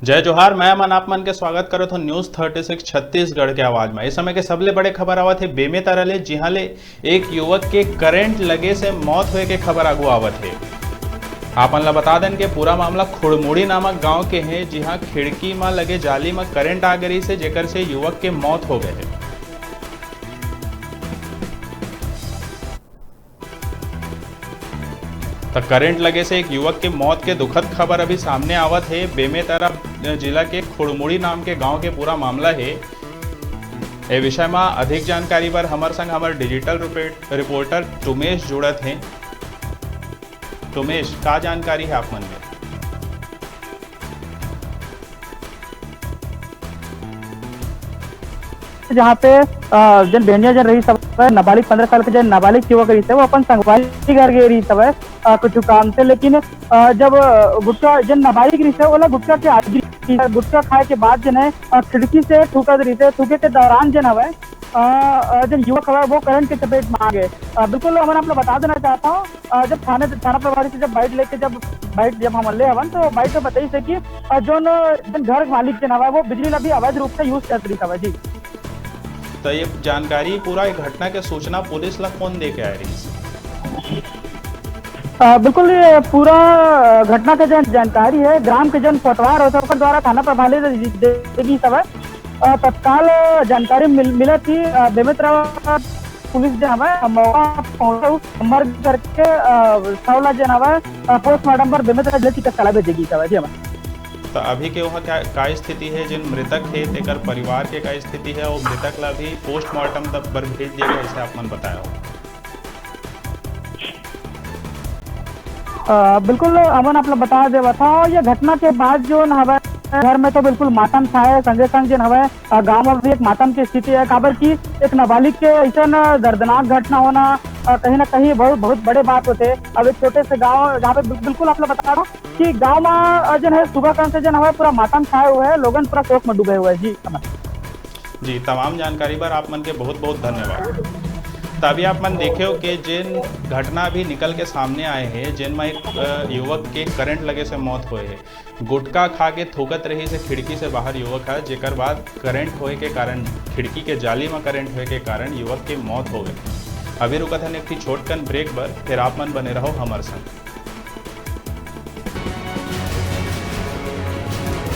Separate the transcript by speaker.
Speaker 1: जय जोहार। मैं अमन आप मन के स्वागत करो तो न्यूज 36 छत्तीसगढ़ के आवाज में इस समय के सबले बड़े खबर आवत है बेमेत ले जिहां ले एक युवक के करंट लगे से मौत हुए के खबर आगू आवत है। आपन ला बता दें कि पूरा मामला खुड़मुड़ी नामक गांव के है, जिहां खिड़की में लगे जाली में करंट आ गई से जेकर से युवक के मौत हो गए है। तो करंट लगे से एक युवक के मौत के दुखद खबर अभी सामने आवत है। बेमेतरा जिला के खुड़मुड़ी नाम के गांव के पूरा मामला है। ए विषय में अधिक जानकारी पर हमारे संग हमारे डिजिटल रिपोर्टर तुमेश जुड़त हैं। तुमेश, का जानकारी है आप मन में?
Speaker 2: जहाँ पे जन बेनिया जन रही सब नाबालिग 15 साल के जन नाबालिग युवक रही वो अपन संगवारी घर गए रही सब कुछ काम से, लेकिन जब गुटखा जन नाबालिग रही वो गुटखा के आदि गुटखा खाए के बाद जन है खिड़की से थूकत रही थूके के दौरान जन हवे जन युवक हवा वो करंट के चपेट में आ गए। बिल्कुल मैं आपको बता देना चाहता हूँ, जब थाना प्रभारी से जब बाइट जब हम ले हवन तो बाइट में बताई से कि जो जन घर मालिक जन हवा वो बिजली ला भी अवैध रूप से यूज कर रही था जी।
Speaker 1: तो ये जानकारी पूरा घटना के सूचना पुलिस ला कौन दे के आ रही?
Speaker 2: बिल्कुल ये पूरा घटना के जन जानकारी है ग्राम के जन पटवार होता द्वारा थाना प्रभारी देगी सब तत्काल जानकारी मिला थी। बेमेतरा पुलिस जो हमें मौका पहुंचा करके सवला जन हमें पोस्टमार्टम पर बेमेतरा जिले चिकित्सालय भेजेगी सब जी हमें।
Speaker 1: तो अभी के वहाँ क्या का स्थिति है? जिन मृतक है तेकर परिवार के का स्थिति है और मृतक ला भी पोस्टमार्टम तक पर भेज दिया गया, ऐसे आप मन बताया हो?
Speaker 2: बिल्कुल अमन आप लोग बता दे था ये घटना के बाद जो हवे घर में तो बिल्कुल मातम छाए संगे संग जो हवे गाँव में भी एक मातम की स्थिति है। काबर की एक नाबालिग के ऐसा दर्दनाक घटना होना कहीं ना कहीं बहुत बड़े बात होते। अब एक छोटे से गांव जहाँ पे बिल्कुल आप लोग बता रहा हूँ कि गांव में जन है सुबह का से जन हमारे पूरा मातम छाए हुए है, लोगन पूरा शोक में डूबे हुए हैं
Speaker 1: जी। तमाम जानकारी पर आप मन के बहुत बहुत धन्यवाद। तभी आप मन देखे हो कि जिन घटना अभी निकल के सामने आए हैं जिनमें एक युवक के करंट लगे से मौत हुए है। गुटखा खा के थूकत रही से खिड़की से बाहर युवक है, जेकर बाद करंट होए के कारण खिड़की के जाली में करंट होए के कारण युवक की मौत हो गई। अभी रुकत है एक छोटकन ब्रेक पर, फिर आप मन बने रहो हमारे संग।